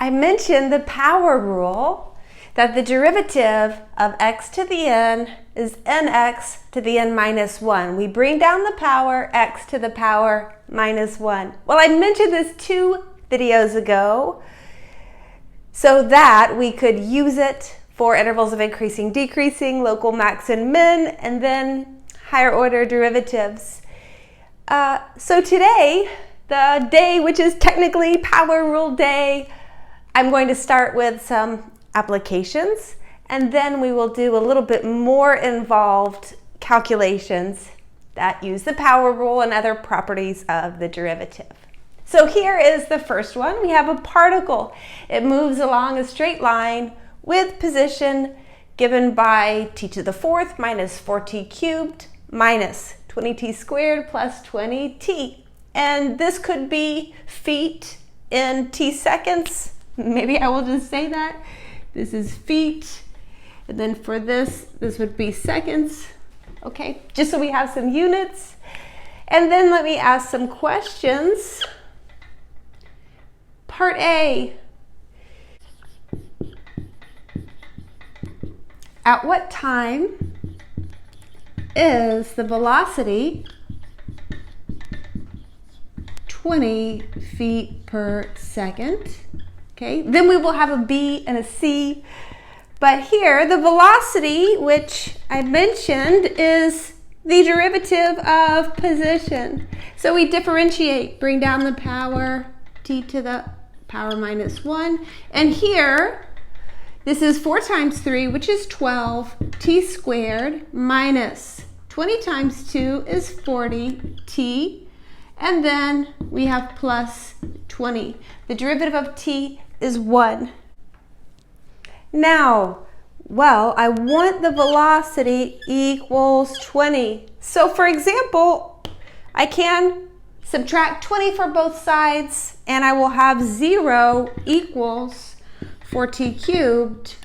I mentioned the power rule, that the derivative of x to the n is nx to the n minus 1. We bring down the power, x to the power minus 1. Well, I mentioned this 2 videos ago so that we could use it for intervals of increasing, decreasing, local max and min, and then higher order derivatives. So today, the day which is technically power rule day, I'm going to start with some applications, and then we will do a little bit more involved calculations that use the power rule and other properties of the derivative. So here is the first one. We have a particle. It moves along a straight line with position given by t to the 4th minus 4t cubed minus 20t squared plus 20t. And this could be feet in t seconds. Maybe I will just say that. This is feet. And then for this would be seconds. Okay, just so we have some units. And then let me ask some questions. Part A. At what time is the velocity 20 feet per second? Okay, then we will have a B and a C. But here, the velocity, which I mentioned, is the derivative of position. So we differentiate, bring down the power, t to the power minus 1. And here, this is 4 times 3, which is 12, t squared minus 20 times 2 is 40t. And then we have plus 20. The derivative of t is 1. Now, well, I want the velocity equals 20. So for example, I can subtract 20 for both sides, and I will have 0 equals 4t cubed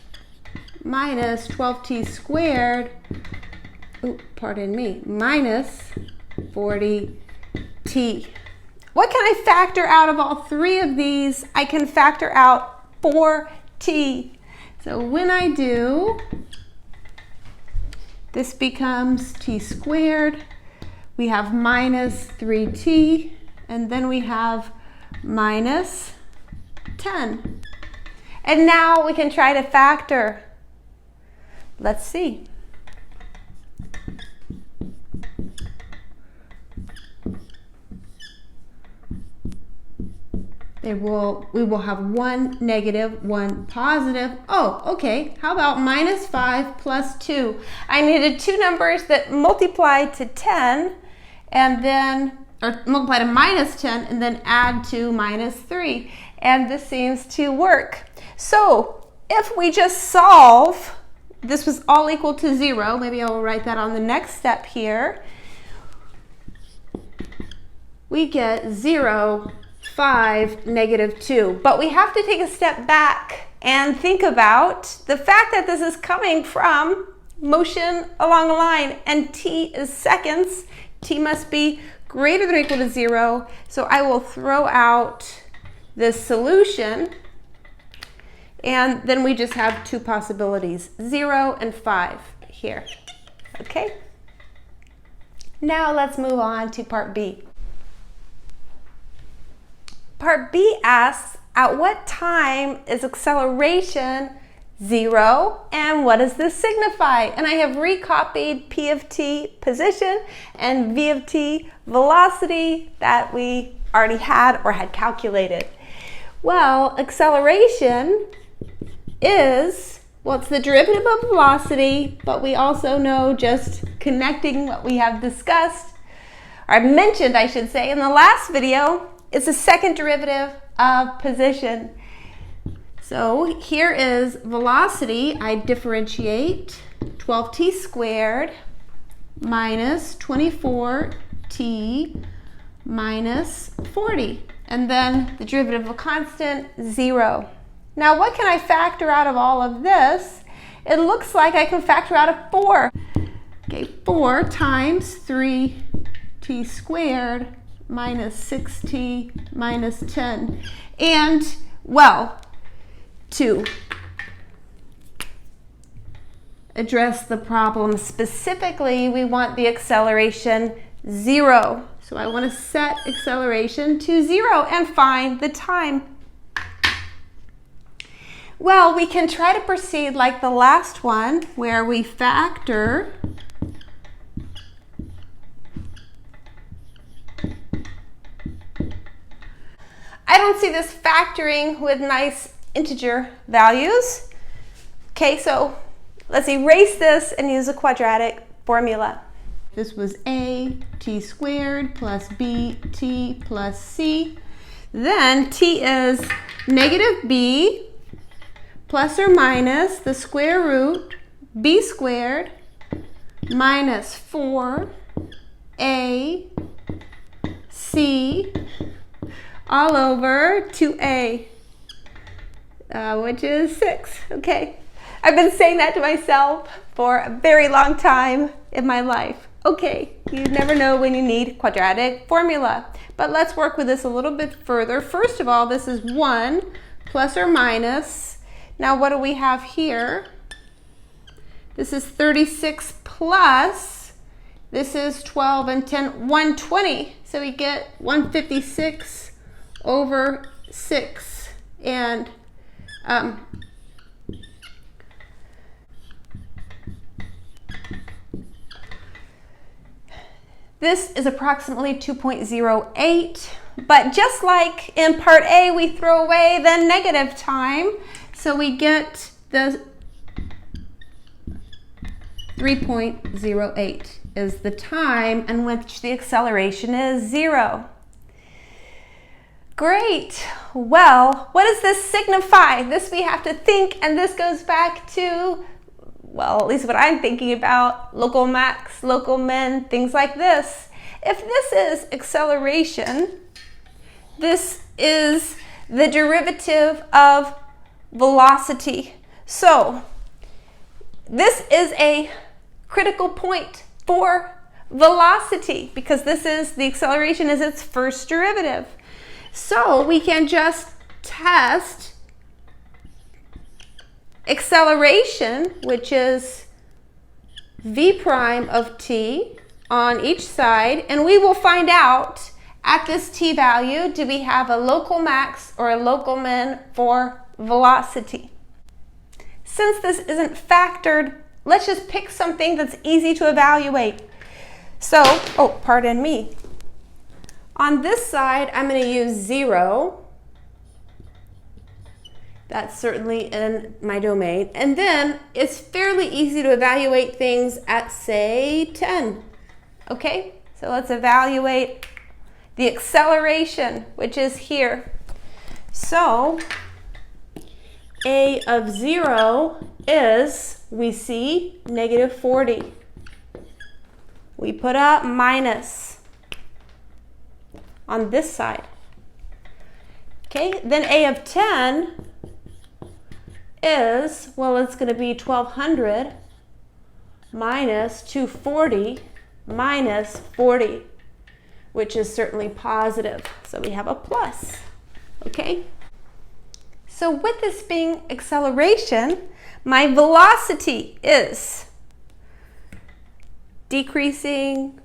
minus 12t squared, minus 40t. What can I factor out of all 3 of these? I can factor out 4t. So when I do, this becomes t squared. We have minus 3t, and then we have minus 10. And now we can try to factor. Let's see. We will have 1 negative, 1 positive. Oh, okay. How about minus 5 plus 2? I needed 2 numbers that multiply to 10 and then, or multiply to minus 10 and then add to minus 3. And this seems to work. So if we just solve, this was all equal to 0. Maybe I will write that on the next step here. We get 0, 5, negative 2. But we have to take a step back and think about the fact that this is coming from motion along a line, and t is seconds. T must be greater than or equal to 0. So I will throw out this solution, and then we just have 2 possibilities, 0 and 5 here. Okay? Now let's move on to part B. Part B asks, at what time is acceleration 0, and what does this signify? And I have recopied P of t, position, and V of t, velocity, that we already had or had calculated. Well, acceleration is, well, it's the derivative of velocity, but we also know, just connecting what we have discussed, or mentioned, I should say, in the last video, it's the second derivative of position. So here is velocity. I differentiate 12t squared minus 24t minus 40. And then the derivative of a constant, 0. Now what can I factor out of all of this? It looks like I can factor out a 4. Okay, 4 times 3t squared minus 6t minus 10. And, well, to address the problem. Specifically, we want the acceleration 0. So I want to set acceleration to 0 and find the time. Well, we can try to proceed like the last one, where we factor I don't see this factoring with nice integer values. Okay, so let's erase this and use a quadratic formula. This was a t squared plus b t plus c. Then t is negative b plus or minus the square root b squared minus 4a c all over 2a, which is 6. Okay, I've been saying that to myself for a very long time in my life. Okay, you never know when you need quadratic formula. But let's work with this a little bit further. First of all, this is 1 plus or minus. Now what do we have here? This is 36 plus, this is 12 and 10, 120. So we get 156 over 6. And this is approximately 2.08, but just like in part A, we throw away the negative time, so we get the 3.08 is the time in which the acceleration is 0. Great. Well, what does this signify? This we have to think, and this goes back to, well, at least what I'm thinking about, local max, local min, things like this. If this is acceleration, this is the derivative of velocity. So this is a critical point for velocity because this is, the acceleration is its first derivative. So we can just test acceleration, which is v prime of t on each side, and we will find out at this t value, do we have a local max or a local min for velocity. Since this isn't factored, let's just pick something that's easy to evaluate. So, oh, pardon me. On this side, I'm going to use 0. That's certainly in my domain. And then it's fairly easy to evaluate things at, say, 10. Okay, so let's evaluate the acceleration, which is here. So a of 0 is, we see, negative 40. We put a minus on this side. Okay, then a of 10 is, well, it's going to be 1200 minus 240 minus 40, which is certainly positive. So we have a plus. Okay? So with this being acceleration, my velocity is decreasing,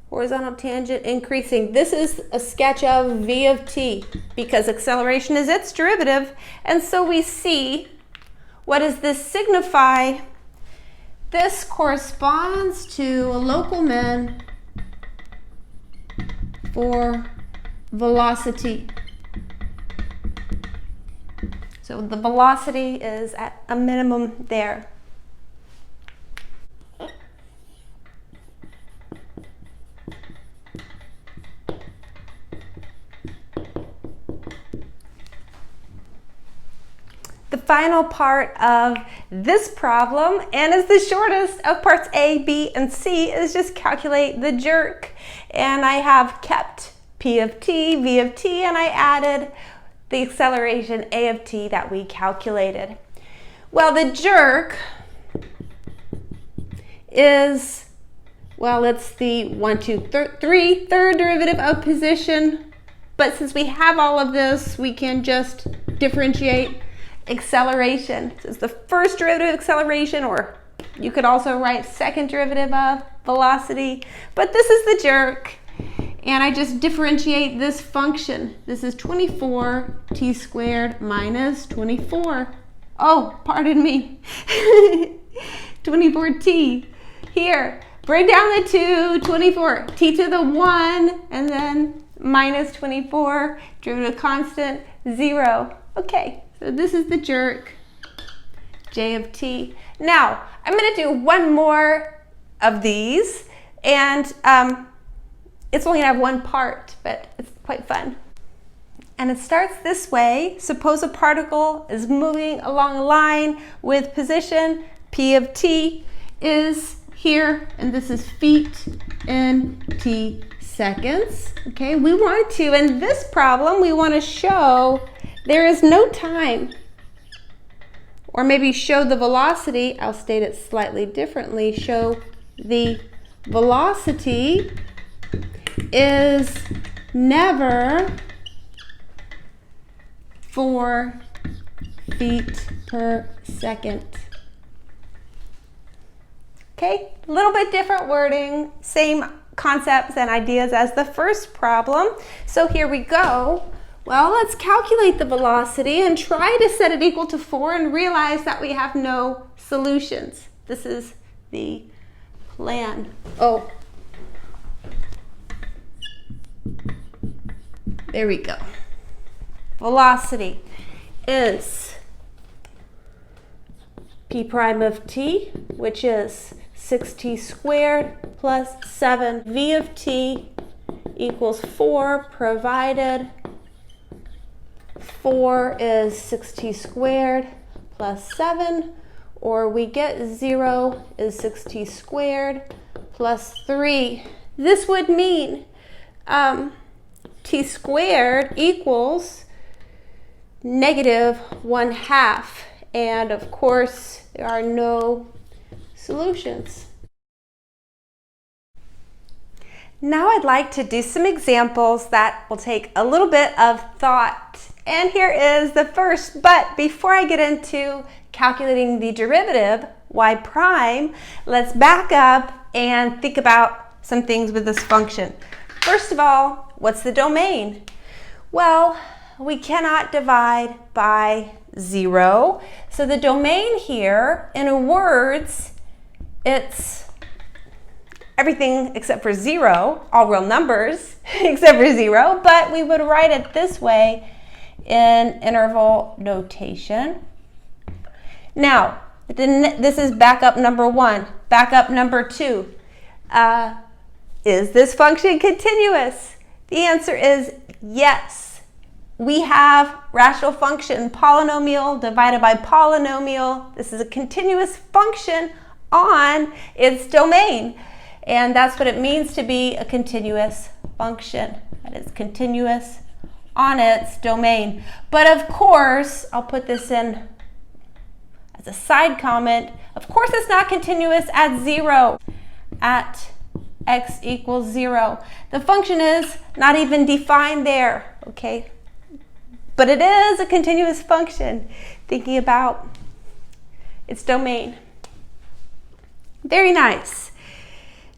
horizontal tangent increasing. This is a sketch of v of t because acceleration is its derivative. And so we see, what does this signify? This corresponds to a local min for velocity. So the velocity is at a minimum there. The final part of this problem, and is the shortest of parts A, B, and C, is just calculate the jerk. And I have kept P of t, V of t, and I added the acceleration A of t that we calculated. Well, the jerk is, well, it's the 1, 2, 3 third derivative of position. But since we have all of this, we can just differentiate acceleration. So it's the first derivative of acceleration, or you could also write second derivative of velocity, but this is the jerk. And I just differentiate this function. This is 24t squared minus 24. Oh, pardon me. 24t. Here, bring down the 2, 24. T to the 1, and then minus 24, derivative constant, 0. Okay, so this is the jerk, j of t. Now, I'm going to do one more of these, and it's only going to have one part, but it's quite fun. And it starts this way. Suppose a particle is moving along a line with position p of t is here, and this is feet in t seconds. Okay, we want to, in this problem, we want to show there is no time. Or maybe show the velocity. I'll state it slightly differently. Show the velocity is never 4 feet per second. Okay, a little bit different wording, same concepts and ideas as the first problem. So here we go. Well, let's calculate the velocity and try to set it equal to 4 and realize that we have no solutions. This is the plan. Oh, there we go. Velocity is p prime of t, which is 6t squared plus 7 v of t equals 4, provided 4 is 6t squared plus 7, or we get 0 is 6t squared plus 3. This would mean t squared equals negative 1/2, and of course there are no solutions. Now I'd like to do some examples that will take a little bit of thought. And here is the first, but before I get into calculating the derivative, y prime, let's back up and think about some things with this function. First of all, what's the domain? Well, we cannot divide by 0. So the domain here, in words, it's everything except for 0, all real numbers except for 0, but we would write it this way in interval notation. Now, this is backup number 1. Backup number 2. Is this function continuous? The answer is yes. We have rational function, polynomial divided by polynomial. This is a continuous function on its domain. And that's what it means to be a continuous function. That is continuous on its domain. But of course, I'll put this in as a side comment, of course it's not continuous at 0, at x equals 0. The function is not even defined there, okay? But it is a continuous function, thinking about its domain. Very nice.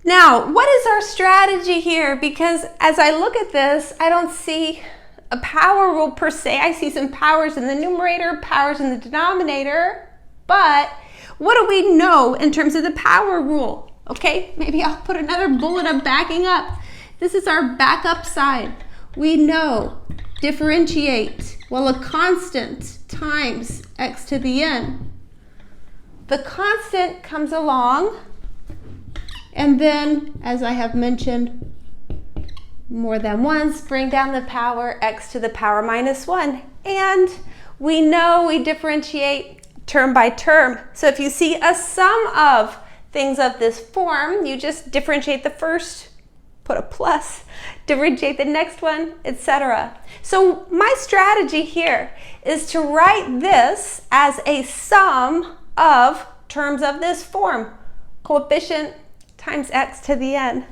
Now, what is our strategy here? Because as I look at this, I don't see a power rule per se. I see some powers in the numerator, powers in the denominator, but what do we know in terms of the power rule? Okay, maybe I'll put another bullet of backing up. This is our backup side. We know differentiate, well, a constant times x to the n. The constant comes along, and then, as I have mentioned more than once, bring down the power x to the power minus 1. And we know we differentiate term by term. So if you see a sum of things of this form, you just differentiate the first, put a plus, differentiate the next one, etc. So my strategy here is to write this as a sum of terms of this form, coefficient times x to the n.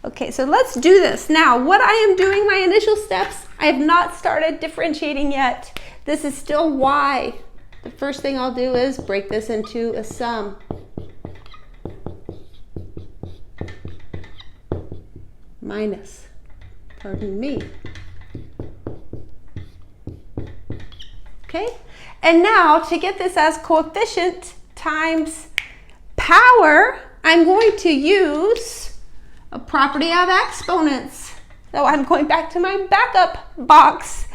Okay, so let's do this. Now, what I am doing, my initial steps, I have not started differentiating yet. This is still y. The first thing I'll do is break this into a sum. Minus, pardon me. Okay, and now to get this as coefficient times power, I'm going to use a property of exponents. So I'm going back to my backup box,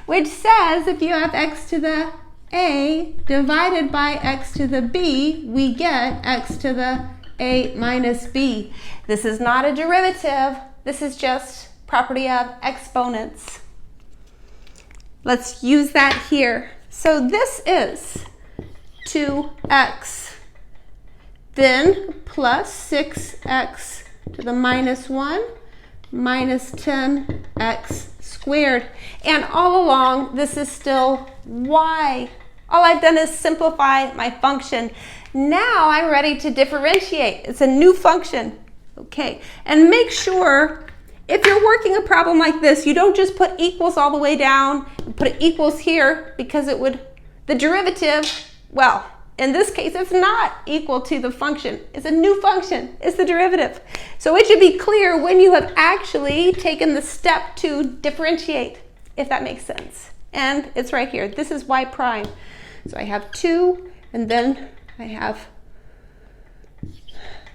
which says if you have x to the a divided by x to the b, we get x to the a minus b. This is not a derivative. This is just property of exponents. Let's use that here. So this is 2x, then plus 6x to the minus 1 minus 10x squared. And all along, this is still y. All I've done is simplify my function. Now I'm ready to differentiate. It's a new function. Okay, and make sure if you're working a problem like this, you don't just put equals all the way down and put equals here because it would, the derivative, well, in this case, it's not equal to the function. It's a new function. It's the derivative. So it should be clear when you have actually taken the step to differentiate, if that makes sense. And it's right here. This is y prime. So I have 2, and then I have,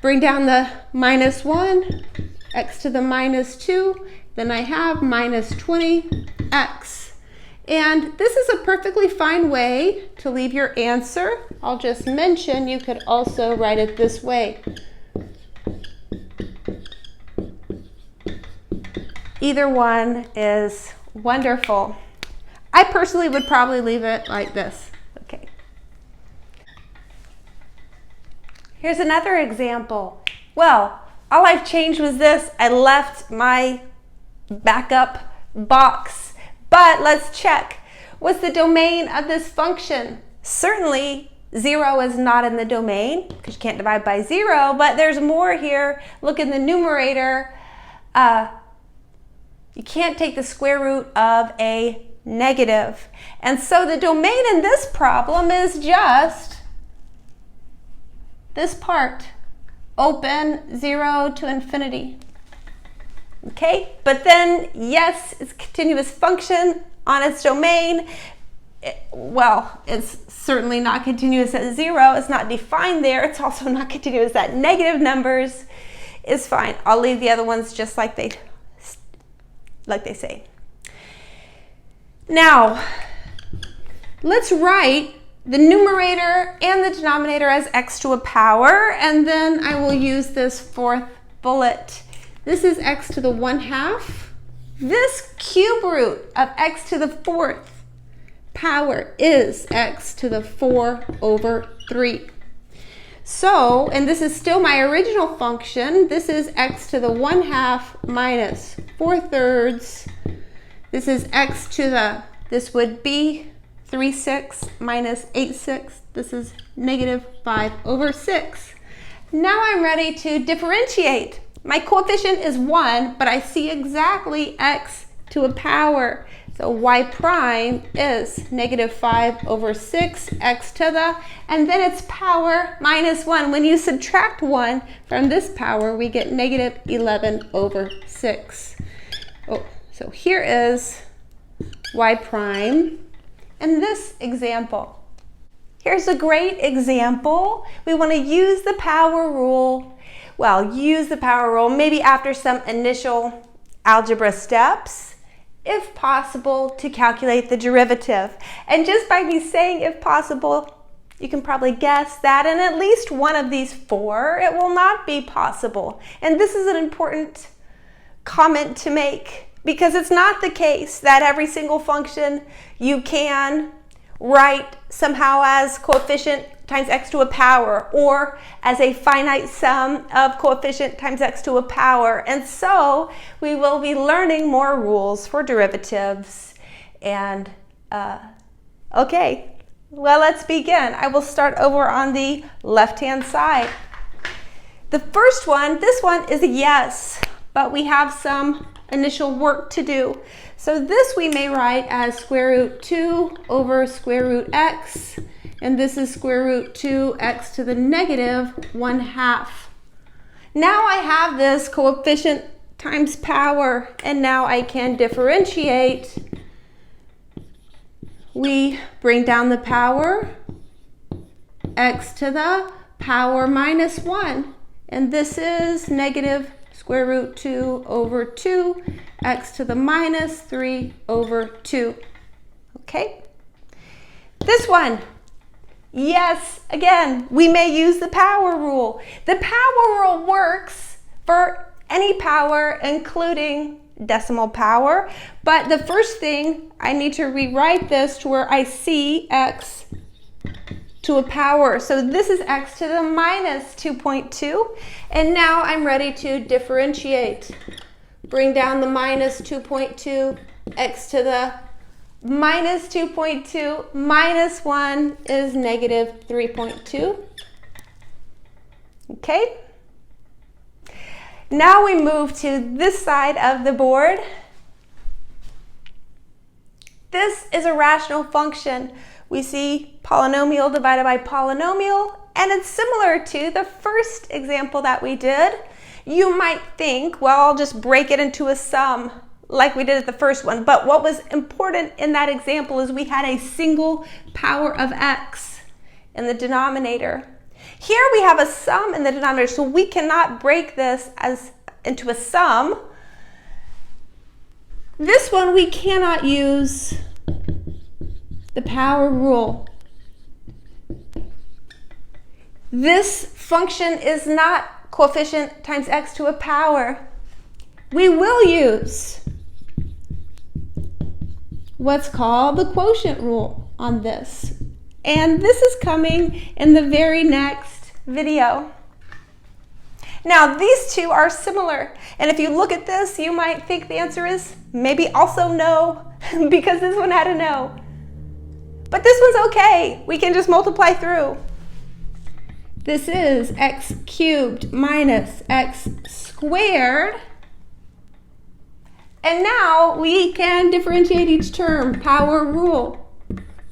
bring down the minus 1, x to the minus 2, then I have minus 20x. And this is a perfectly fine way to leave your answer. I'll just mention you could also write it this way. Either one is wonderful. I personally would probably leave it like this. Okay. Here's another example. Well, all I've changed was this. I left my backup box. But let's check. What's the domain of this function? Certainly 0 is not in the domain because you can't divide by 0, but there's more here. Look in the numerator. You can't take the square root of a negative. And so the domain in this problem is just this part. Open 0 to infinity. Okay, but then, yes, it's a continuous function on its domain. Well, it's certainly not continuous at 0. It's not defined there. It's also not continuous at negative numbers. It's fine. I'll leave the other ones just like they say. Now, let's write the numerator and the denominator as x to a power, and then I will use this fourth bullet. This is x to the 1/2. This cube root of x to the 4th power is x to the 4/3. So, and this is still my original function. This is x to the 1/2 minus 4/3. This is x to the, this would be 3/6 minus 8/6. This is negative 5/6. Now I'm ready to differentiate. My coefficient is 1, but I see exactly x to a power. So y prime is negative 5/6 x to the, and then it's power minus 1. When you subtract 1 from this power, we get negative 11/6. Oh, so here is y prime in this example. Here's a great example. We want to use the power rule. Well, use the power rule maybe after some initial algebra steps, if possible, to calculate the derivative. And just by me saying if possible, you can probably guess that in at least one of these 4, it will not be possible. And this is an important comment to make, because it's not the case that every single function you can write somehow as coefficient times x to a power, or as a finite sum of coefficient times x to a power. And so we will be learning more rules for derivatives. And okay, well, let's begin. I will start over on the left-hand side. The first one, this one is a yes. but we have some initial work to do. So this we may write as square root 2 over square root x, and this is square root 2x to the negative 1/2. Now I have this coefficient times power, and now I can differentiate. We bring down the power, x to the power minus 1, and this is negative square root 2 over 2, x to the minus 3 over 2. Okay? This one, yes, again, we may use the power rule. The power rule works for any power, including decimal power, but the first thing, I need to rewrite this to where I see x to a power. So this is x to the minus 2.2, and now I'm ready to differentiate. Bring down the minus 2.2, x to the minus 2.2 minus 1 is negative 3.2. Okay? Now we move to this side of the board. This is a rational function. We see polynomial divided by polynomial, and it's similar to the first example that we did. You might think, well, I'll just break it into a sum like we did at the first one, but what was important in that example is we had a single power of x in the denominator. Here we have a sum in the denominator, so we cannot break this into a sum. This one we cannot use the power rule. This function is not coefficient times x to a power. We will use what's called the quotient rule on this. And this is coming in the very next video. Now, these two are similar. And if you look at this, you might think the answer is maybe also no, because this one had a no. But this one's okay. We can just multiply through. This is x cubed minus x squared. And now we can differentiate each term, power rule.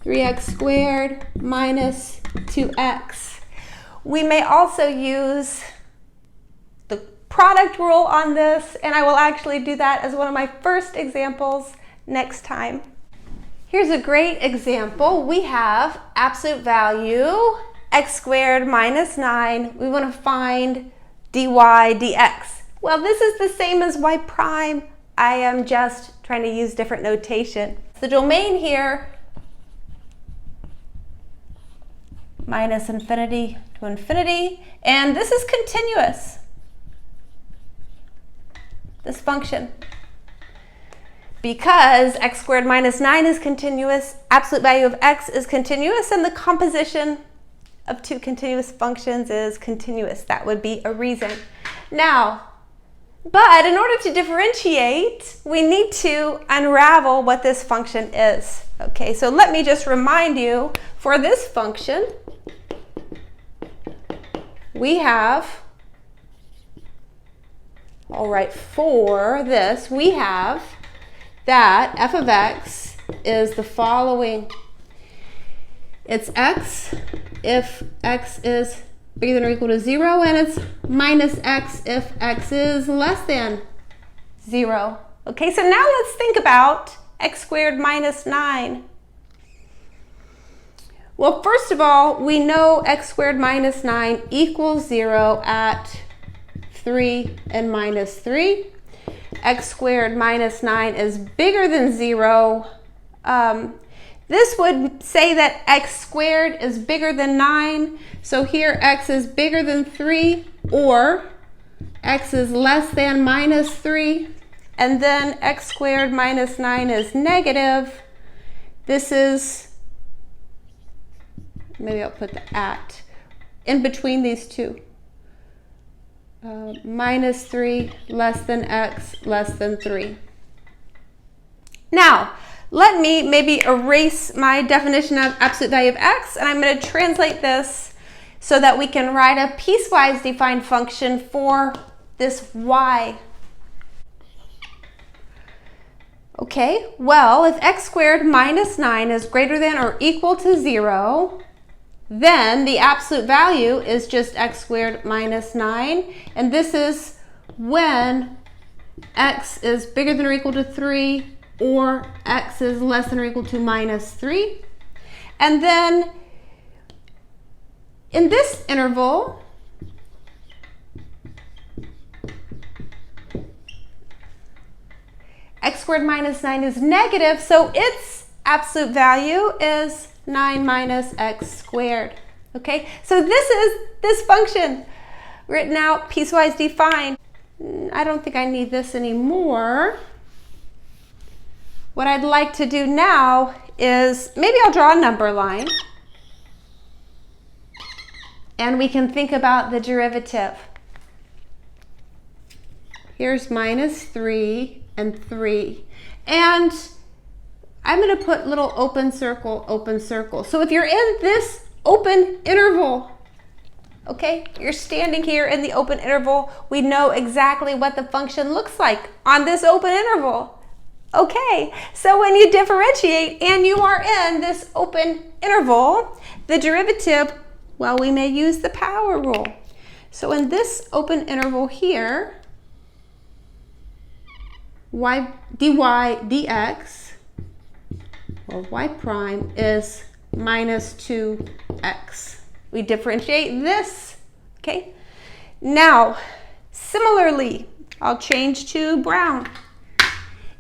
3x squared minus 2x. We may also use the product rule on this, and I will actually do that as one of my first examples next time. Here's a great example. We have absolute value, x squared minus 9. We want to find dy dx. Well, this is the same as y prime. I am just trying to use different notation. The domain here, minus infinity to infinity, and this is continuous, this function. Because x squared minus 9 is continuous, absolute value of x is continuous, and the composition of two continuous functions is continuous. That would be a reason. Now, but in order to differentiate, we need to unravel what this function is. Okay, so let me just remind you, for this function, we have, all right, for this, we have that f of x is the following. It's x if x is bigger than or equal to 0, and it's minus x if x is less than 0. Okay, so now let's think about x squared minus 9. Well, first of all, we know x squared minus 9 equals 0 at 3 and minus 3. X squared minus 9 is bigger than 0. This would say that x squared is bigger than 9. So here x is bigger than 3, or x is less than minus 3. And then x squared minus 9 is negative. This is, maybe I'll put the at in between these two. Minus 3 less than x less than 3. Now, let me maybe erase my definition of absolute value of x, and I'm going to translate this so that we can write a piecewise defined function for this y. Okay, well, if x squared minus 9 is greater than or equal to 0, then the absolute value is just x squared minus 9. And this is when x is bigger than or equal to 3 or x is less than or equal to minus 3. And then in this interval, x squared minus 9 is negative, so its absolute value is 9 minus x squared. Okay, so this is this function written out, piecewise defined. I don't think I need this anymore. What I'd like to do now is maybe I'll draw a number line and we can think about the derivative. Here's minus 3 and 3. And I'm going to put little open circle, open circle. So if you're in this open interval, okay, you're standing here in the open interval, we know exactly what the function looks like on this open interval. Okay, so when you differentiate and you are in this open interval, the derivative, well, we may use the power rule. So in this open interval here, y dy dx, or y prime, is minus 2x. We differentiate this, okay? Now, similarly, I'll change to brown.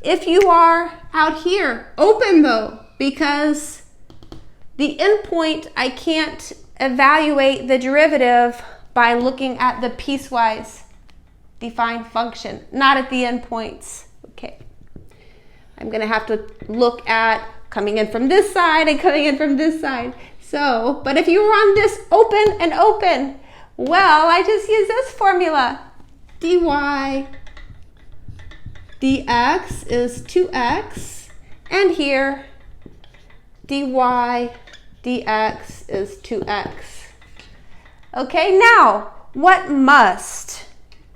If you are out here, open though, because the endpoint, I can't evaluate the derivative by looking at the piecewise defined function, not at the endpoints. Okay, I'm going to have to look at coming in from this side and coming in from this side. So, but if you were on this open and open, well, I just use this formula. dy dx is 2x, and here dy dx is 2x. Okay, now what must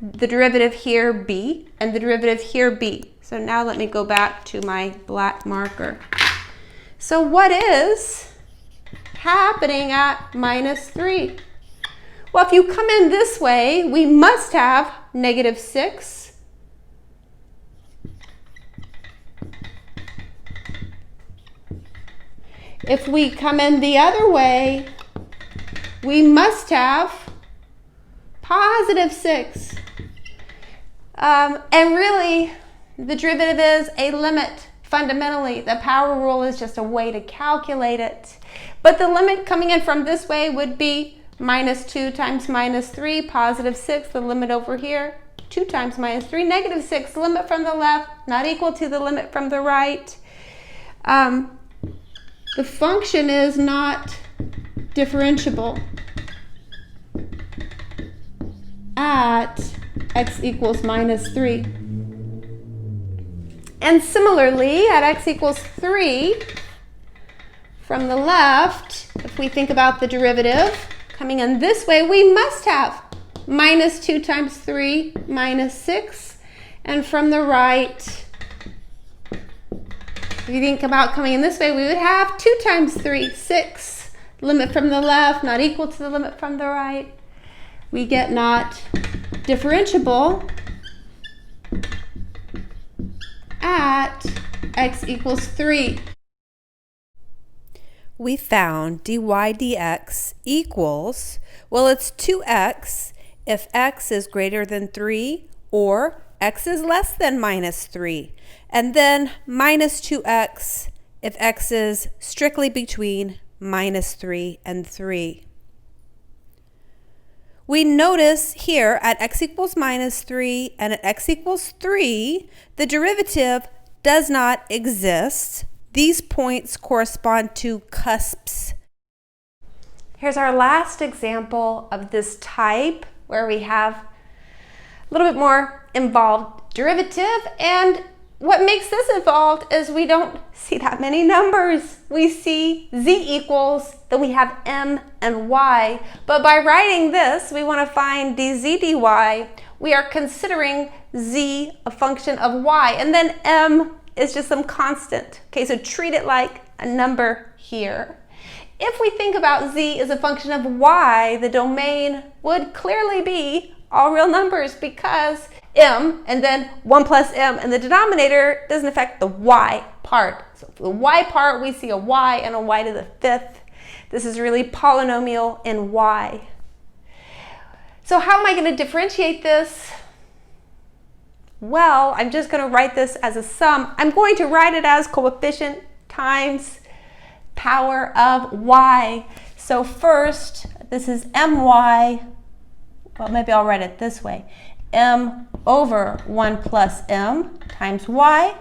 the derivative here be and the derivative here be? So now let me go back to my black marker. So what is happening at minus 3? Well, if you come in this way, we must have negative 6. If we come in the other way, we must have positive 6. And really, the derivative is a limit. Fundamentally, the power rule is just a way to calculate it. But the limit coming in from this way would be minus 2 times minus 3, positive 6, the limit over here, 2 times minus 3, negative 6, the limit from the left, not equal to the limit from the right. The function is not differentiable at x equals minus 3. And similarly, at x equals 3, from the left, if we think about the derivative coming in this way, we must have minus 2 times 3, minus 6. And from the right, if you think about coming in this way, we would have 2 times 3, 6. Limit from the left, not equal to the limit from the right. We get not differentiable at x equals 3. We found dy dx equals, well, it's 2x if x is greater than 3 or x is less than minus 3. And then minus 2x if x is strictly between minus 3 and 3. We notice here at x equals minus 3 and at x equals 3, the derivative does not exist. These points correspond to cusps. Here's our last example of this type where we have a little bit more involved derivative, and what makes this involved is we don't see that many numbers. We see z equals, then we have m and y. But by writing this, we want to find dz dy. We are considering z a function of y, and then m is just some constant. Okay, so treat it like a number here. If we think about z as a function of y, the domain would clearly be all real numbers because m and then 1 plus m and the denominator doesn't affect the y part. So for the y part, we see a y and a y to the 5th. This is really polynomial in y. So how am I going to differentiate this? Well, I'm just going to write this as a sum. I'm going to write it as coefficient times power of y. So first, this is my, well, maybe I'll write it this way. M over 1 plus m times y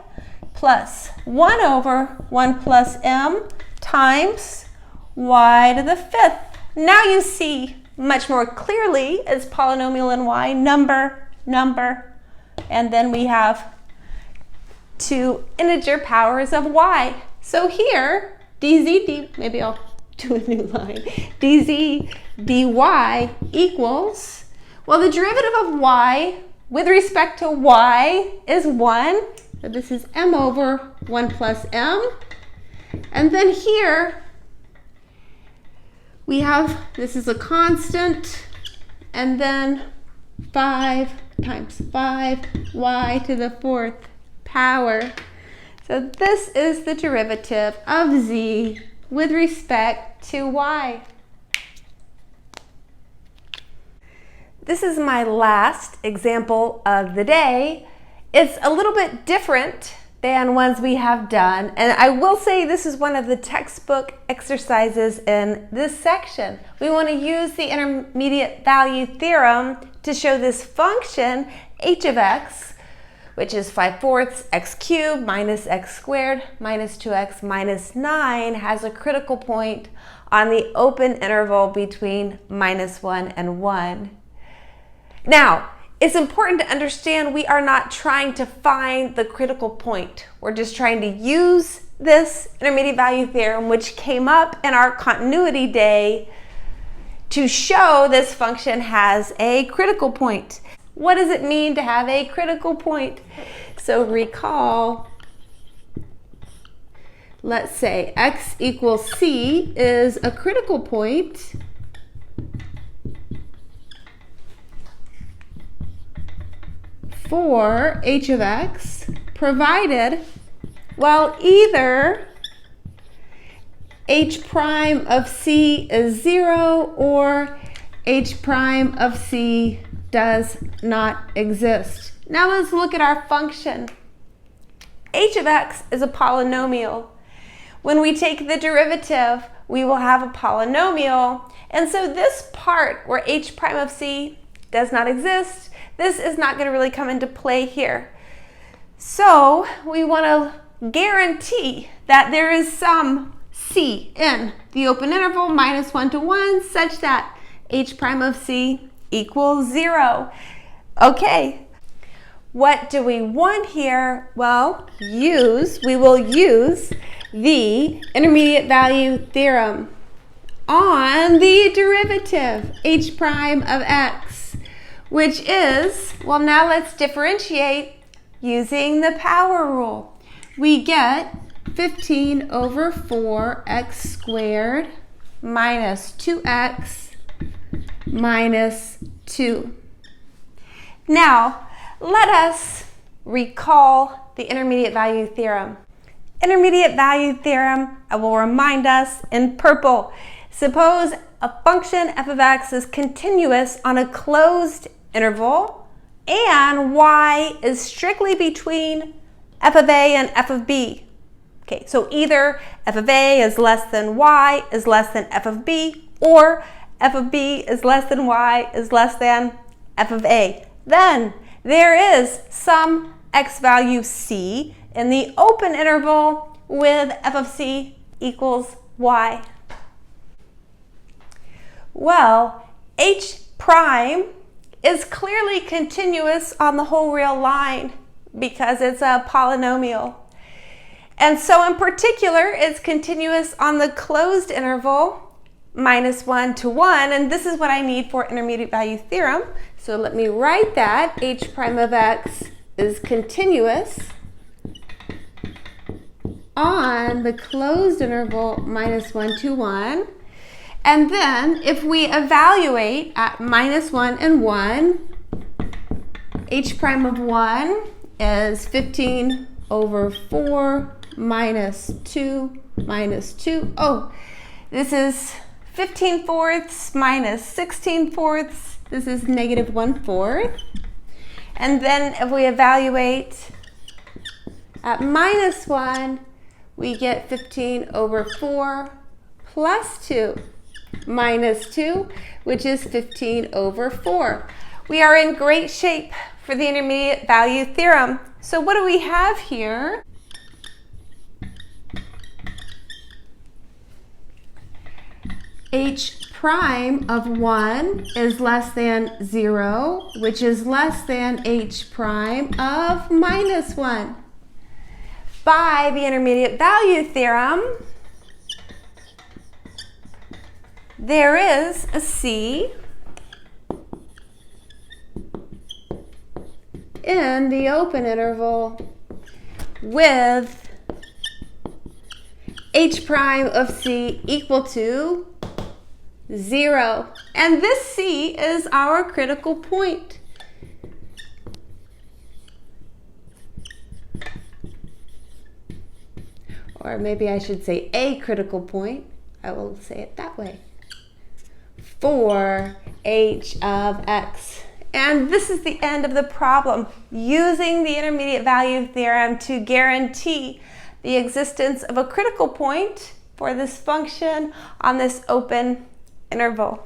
plus 1 over 1 plus m times y to the 5th. Now you see much more clearly it's polynomial in y, number, number, and then we have two integer powers of y. So here, dz, maybe I'll do a new line, dz dy equals, well, the derivative of y with respect to y is 1. So this is m over 1 plus m. And then here we have, this is a constant, and then 5 times 5y to the 4th power. So this is the derivative of z with respect to y. This is my last example of the day. It's a little bit different than ones we have done, and I will say this is one of the textbook exercises in this section. We want to use the intermediate value theorem to show this function h of x, which is 5/4 x cubed minus x squared minus 2x minus 9, has a critical point on the open interval between -1 and 1. Now, it's important to understand we are not trying to find the critical point. We're just trying to use this intermediate value theorem, which came up in our continuity day, to show this function has a critical point. What does it mean to have a critical point? So recall, let's say x equals c is a critical point for h of x, provided, well, either h prime of c is 0 or h prime of c does not exist. Now let's look at our function. H of x is a polynomial. When we take the derivative, we will have a polynomial. And so this part where h prime of c does not exist, this is not going to really come into play here. So we want to guarantee that there is some c in the open interval -1 to 1 such that h prime of c equals 0. Okay, what do we want here? Well, we will use the intermediate value theorem on the derivative h prime of x, which is, well, now let's differentiate using the power rule. We get 15 over 4x squared minus 2x minus 2. Now, let us recall the intermediate value theorem. Intermediate value theorem, I will remind us in purple. Suppose a function f of x is continuous on a closed interval and y is strictly between f of a and f of b. Okay, so either f of a is less than y is less than f of b, or f of b is less than y is less than f of a. Then there is some x value c in the open interval with f of c equals y. Well, h prime is clearly continuous on the whole real line because it's a polynomial. And so in particular, it's continuous on the closed interval -1 to 1, and this is what I need for intermediate value theorem. So let me write that. H prime of x is continuous on the closed interval minus 1 to 1. And then if we evaluate at minus 1 and 1, h prime of 1 is 15 over 4 minus 2 minus 2. Oh, this is 15 fourths minus 16 fourths. This is negative 1/4. And then if we evaluate at minus 1, we get 15 over 4 plus 2 minus 2, which is 15 over 4. We are in great shape for the intermediate value theorem. So what do we have here? H prime of 1 is less than 0, which is less than h prime of minus 1. By the intermediate value theorem, there is a C in the open interval with h prime of C equal to 0. And this C is our critical point. Or maybe I should say a critical point. I will say it that way. For h of x. And this is the end of the problem, using the intermediate value theorem to guarantee the existence of a critical point for this function on this open interval.